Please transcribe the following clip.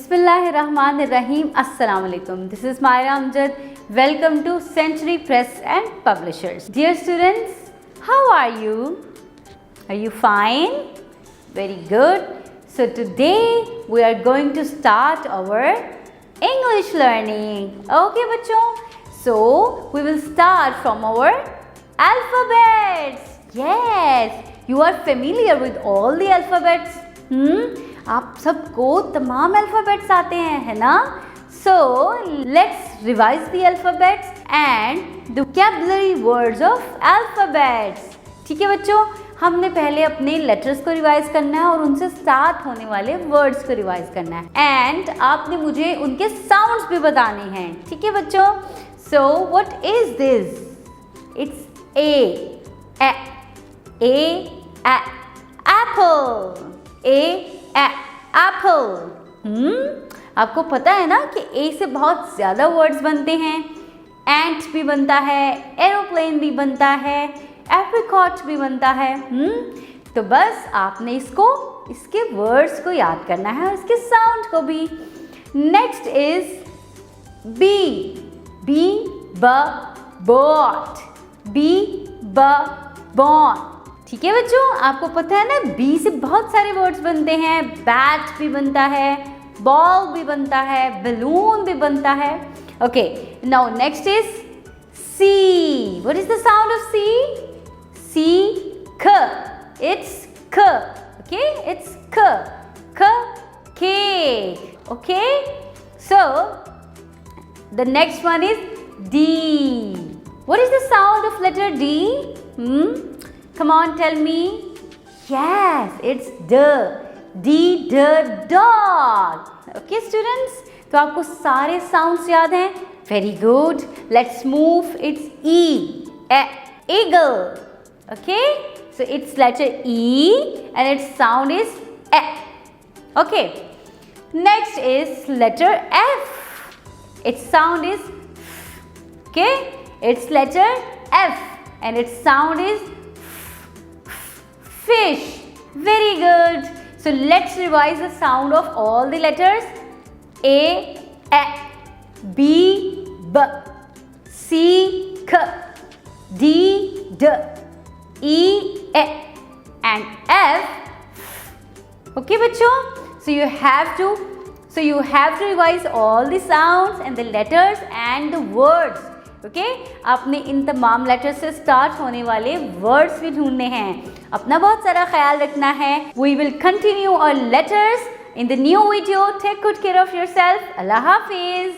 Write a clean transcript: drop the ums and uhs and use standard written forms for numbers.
Bismillahirrahmanirrahim. Assalamu alaikum. This is Myra Amjad. Welcome to Century Press and Publishers. Dear students, how are you? Are you fine? Very good. So today we are going to start our English learning. Okay, बच्चों? So we will start from our alphabets. Yes, you are familiar with all the alphabets. आप सबको तमाम alphabets आते हैं, है ना? So let's revise the alphabets and the vocabulary words of alphabets. ठीक है बच्चों, हमने पहले अपने लेटर्स को रिवाइज करना है और उनसे स्टार्ट होने वाले वर्ड्स को रिवाइज करना है एंड आपने मुझे उनके साउंड्स भी बताने हैं. ठीक है बच्चों? So what is this? It's a apple. Apple. आपको पता है ना कि ए से बहुत ज़्यादा वर्ड्स बनते हैं. एंट भी बनता है, एरोप्लेन भी बनता है, एप्रिकॉट भी बनता है. तो बस आपने इसके वर्ड्स को याद करना है और इसके साउंड को भी. Next is B bot. Bon. ठीक है बच्चों, आपको पता है ना बी से बहुत सारे वर्ड्स बनते हैं. बैट भी बनता है, बॉल भी बनता है, बलून भी बनता है. Okay, now next is C. What is the sound of C? C क. इट्स क. ओके, इट्स क cake. Okay, so the next one is D. What is the sound of letter D? Come on, tell me. Yes, it's the dog. Okay, students? तो आपको सारे sounds याद हैं? Very good. Let's move. It's eagle. Okay? So it's letter E and its sound is E. Okay. Next is letter F. Its sound is F. Okay? It's letter F and its sound is fish. Very good. So let's revise the sound of all the letters. A, B, B, C, K, D, D, E, E, and F. Okay, bachcho? So you have to revise all the sounds and the letters and the words. Okay, आपने इन तमाम letter से start होने वाले words भी ढूंढने हैं. अपना बहुत सारा ख्याल रखना है. We will continue our letters in the new video. Take good care of yourself. Allah Hafiz.